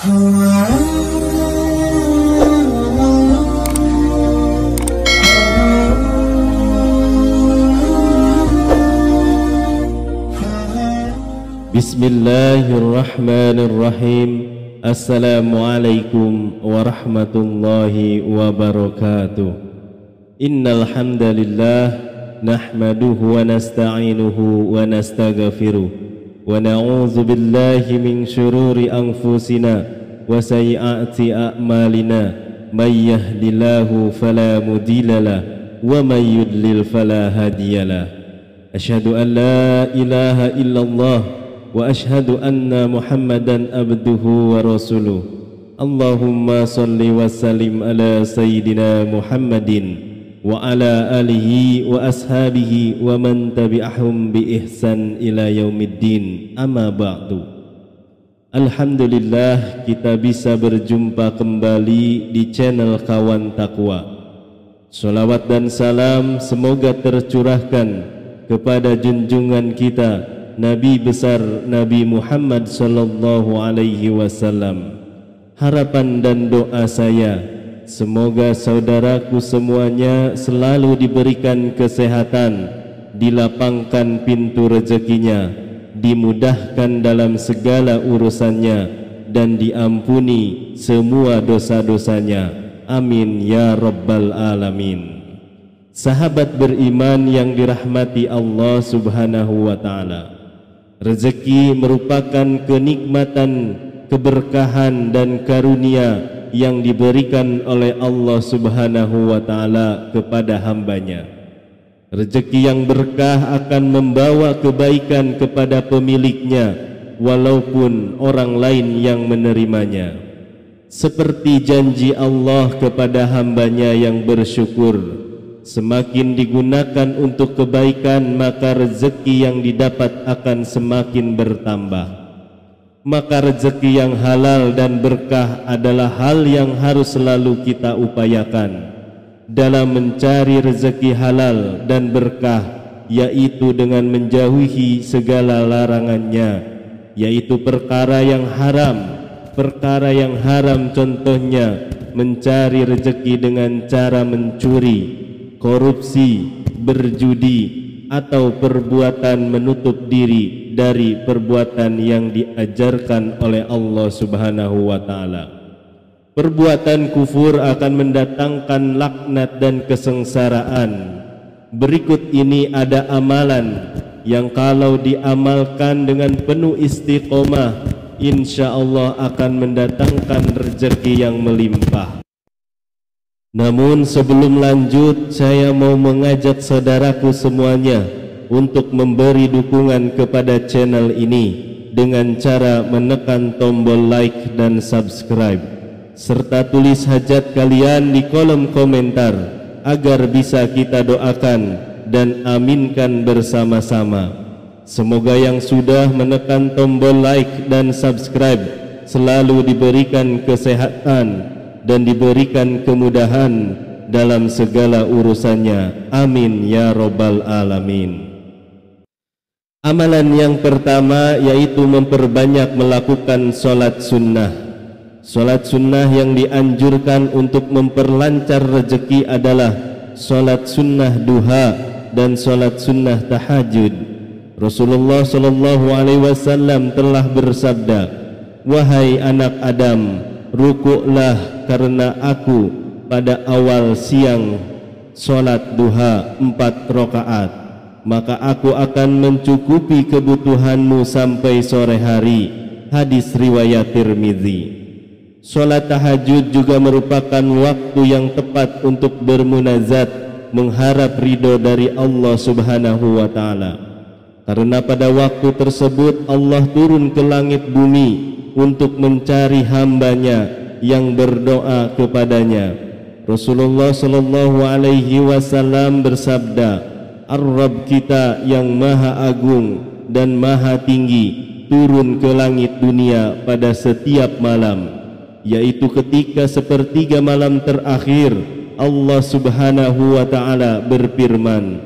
Bismillahirrahmanirrahim. Assalamualaikum warahmatullahi wabarakatuh. Innal hamdalillah nahmaduhu wa nasta'inuhu wa nastaghfiruh wa na'udzu billahi min syururi anfusina wa sayyiati a'malina. May yahdihillahu fala mudhillalah wa may yudlil fala hadiyalah. Asyhadu an la ilaha illallah wa ashhadu anna Muhammadan abduhu wa rasuluh. Allahumma salli wa sallim ala sayyidina Muhammadin wa ala alihi wa ashabihi wa man tabi'ahum bi ihsan ila yaumiddin. Amma ba'du. Alhamdulillah, kita bisa berjumpa kembali di channel Kawan Takwa. Salawat dan salam semoga tercurahkan kepada junjungan kita Nabi besar Nabi Muhammad sallallahu alaihi wasallam. Harapan dan doa saya, semoga saudaraku semuanya selalu diberikan kesehatan, dilapangkan pintu rezekinya, dimudahkan dalam segala urusannya, dan diampuni semua dosa-dosanya. Amin ya rabbal alamin. Sahabat beriman yang dirahmati Allah subhanahu wa ta'ala, rezeki merupakan kenikmatan, keberkahan dan karunia yang diberikan oleh Allah subhanahu wa ta'ala kepada hambanya. Rezeki yang berkah akan membawa kebaikan kepada pemiliknya walaupun orang lain yang menerimanya. Seperti janji Allah kepada hambanya yang bersyukur, semakin digunakan untuk kebaikan, maka rezeki yang didapat akan semakin bertambah. Maka rezeki yang halal dan berkah adalah hal yang harus selalu kita upayakan dalam mencari rezeki halal dan berkah, yaitu dengan menjauhi segala larangannya, yaitu perkara yang haram. Perkara yang haram contohnya mencari rezeki dengan cara mencuri, korupsi, berjudi, atau perbuatan menutup diri dari perbuatan yang diajarkan oleh Allah subhanahu wa ta'ala. Perbuatan kufur akan mendatangkan laknat dan kesengsaraan. Berikut ini ada amalan yang kalau diamalkan dengan penuh istiqomah, insya Allah akan mendatangkan rezeki yang melimpah. Namun sebelum lanjut, saya mau mengajak saudaraku semuanya untuk memberi dukungan kepada channel ini dengan cara menekan tombol like dan subscribe, serta tulis hajat kalian di kolom komentar agar bisa kita doakan dan aminkan bersama-sama. Semoga yang sudah menekan tombol like dan subscribe selalu diberikan kesehatan dan diberikan kemudahan dalam segala urusannya. Amin ya rabbal alamin. Amalan yang pertama yaitu memperbanyak melakukan sholat sunnah. Sholat sunnah yang dianjurkan untuk memperlancar rezeki adalah sholat sunnah duha dan sholat sunnah tahajud. Rasulullah sallallahu alaihi wasallam telah bersabda, "Wahai anak Adam, rukuklah karena aku pada awal siang sholat duha 4 rakaat, maka aku akan mencukupi kebutuhanmu sampai sore hari." Hadis riwayat Tirmidzi. Sholat tahajud juga merupakan waktu yang tepat untuk bermunajat, mengharap ridho dari Allah subhanahu wa ta'ala. Karena pada waktu tersebut Allah turun ke langit bumi untuk mencari hambanya yang berdoa kepadanya. Rasulullah sallallahu alaihi wasallam bersabda, "Ar-Rabb kita yang maha agung dan maha tinggi turun ke langit dunia pada setiap malam, yaitu ketika sepertiga malam terakhir. Allah subhanahu wa ta'ala berfirman,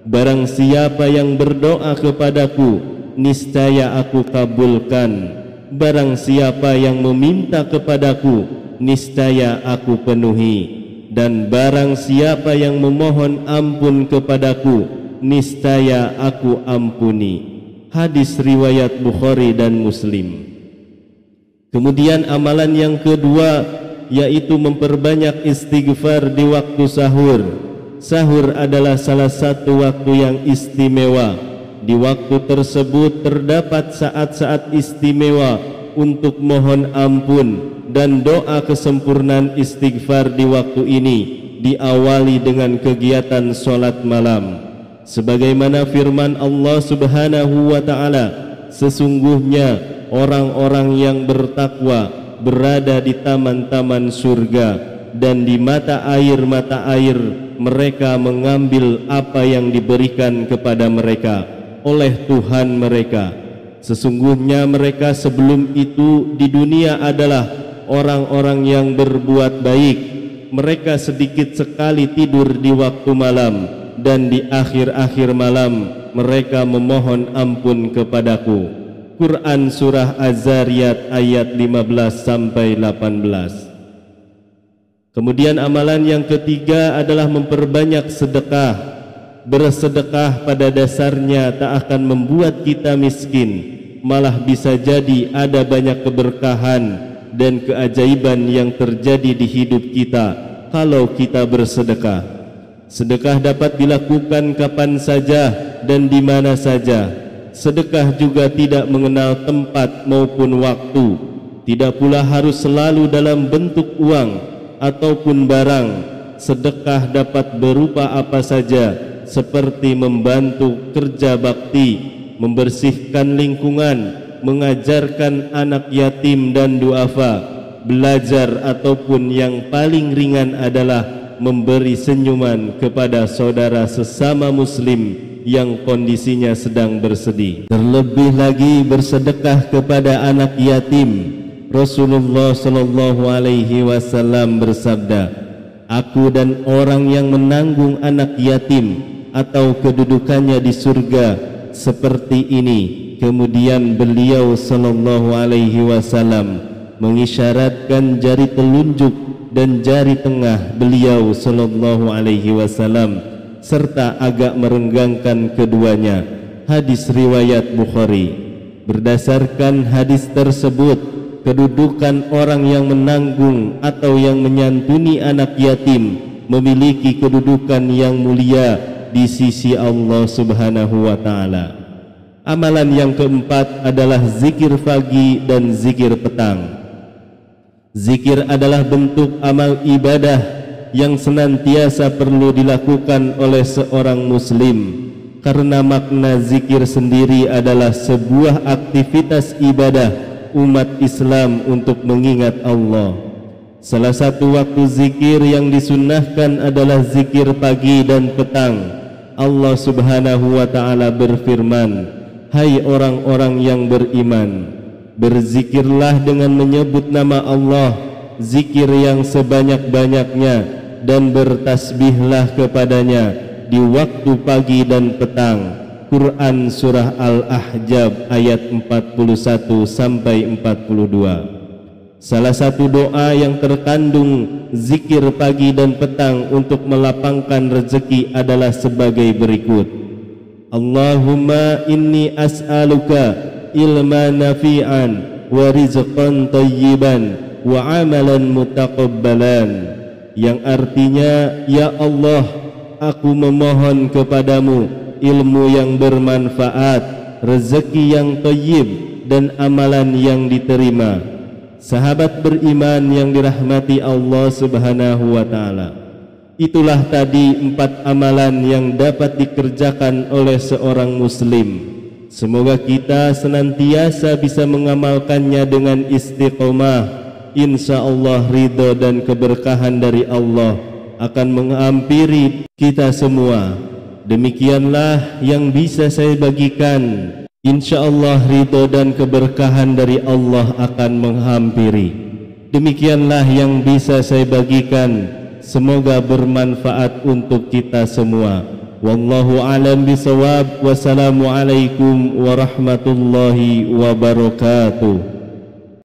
barang siapa yang berdoa kepadaku, niscaya aku kabulkan. barang siapa yang meminta kepadaku, niscaya aku penuhi. Dan barang siapa yang memohon ampun kepadaku, niscaya aku ampuni. Hadis riwayat Bukhari dan Muslim. Kemudian amalan yang kedua, yaitu memperbanyak istighfar di waktu sahur. Sahur adalah salah satu waktu yang istimewa. Di waktu tersebut terdapat saat-saat istimewa untuk mohon ampun, dan doa kesempurnaan istighfar di waktu ini diawali dengan kegiatan solat malam. Sebagaimana firman Allah Subhanahu wa ta'ala, sesungguhnya orang-orang yang bertakwa berada di taman-taman surga, dan di mata air mereka mengambil apa yang diberikan kepada mereka oleh Tuhan mereka. Sesungguhnya mereka sebelum itu di dunia adalah orang-orang yang berbuat baik. Mereka sedikit sekali tidur di waktu malam, dan di akhir-akhir malam mereka memohon ampun kepadaku. Quran Surah Az-Zariyat ayat 15-18. Kemudian amalan yang ketiga adalah memperbanyak sedekah. Bersedekah pada dasarnya tak akan membuat kita miskin, malah bisa jadi ada banyak keberkahan dan keajaiban yang terjadi di hidup kita kalau kita bersedekah. Sedekah dapat dilakukan kapan saja dan di mana saja. Sedekah juga tidak mengenal tempat maupun waktu. Tidak pula harus selalu dalam bentuk uang ataupun barang. Sedekah dapat berupa apa saja, seperti membantu kerja bakti, membersihkan lingkungan, mengajarkan anak yatim dan duafa, belajar, ataupun yang paling ringan adalah memberi senyuman kepada saudara sesama muslim yang kondisinya sedang bersedih. Terlebih lagi bersedekah kepada anak yatim. Rasulullah sallallahu alaihi wasallam bersabda, "Aku dan orang yang menanggung anak yatim atau kedudukannya di surga seperti ini." Kemudian beliau sallallahu alaihi wasallam mengisyaratkan jari telunjuk dan jari tengah beliau sallallahu alaihi wasallam serta agak merenggangkan keduanya. Hadis riwayat Bukhari. Berdasarkan hadis tersebut, kedudukan orang yang menanggung atau yang menyantuni anak yatim memiliki kedudukan yang mulia di sisi Allah Subhanahu wa taala. Amalan yang keempat adalah zikir pagi dan zikir petang. Zikir adalah bentuk amal ibadah yang senantiasa perlu dilakukan oleh seorang muslim, karena makna zikir sendiri adalah sebuah aktivitas ibadah umat Islam untuk mengingat Allah. Salah satu waktu zikir yang disunnahkan adalah zikir pagi dan petang. Allah Subhanahu wa ta'ala berfirman, "Hai orang-orang yang beriman, berzikirlah dengan menyebut nama Allah, zikir yang sebanyak-banyaknya, dan bertasbihlah kepadanya di waktu pagi dan petang." Quran Surah Al-Ahzab ayat 41-42. Salah satu doa yang terkandung zikir pagi dan petang untuk melapangkan rezeki adalah sebagai berikut: Allahumma inni as'aluka ilman nafi'an wa rizqan tayyiban wa amalan mutaqabbalan, yang artinya, ya Allah, aku memohon kepadamu ilmu yang bermanfaat, rezeki yang thayyib, dan amalan yang diterima. Sahabat beriman yang dirahmati Allah Subhanahu wa ta'ala, itulah tadi 4 amalan yang dapat dikerjakan oleh seorang muslim. Semoga kita senantiasa bisa mengamalkannya dengan istiqomah. Insya Allah ridho dan keberkahan dari Allah akan menghampiri kita semua. Demikianlah yang bisa saya bagikan. Insya Allah ridho dan keberkahan dari Allah akan menghampiri. Demikianlah yang bisa saya bagikan. Semoga bermanfaat untuk kita semua. Wallahu a'lam bishawab. Wassalamualaikum warahmatullahi wabarakatuh.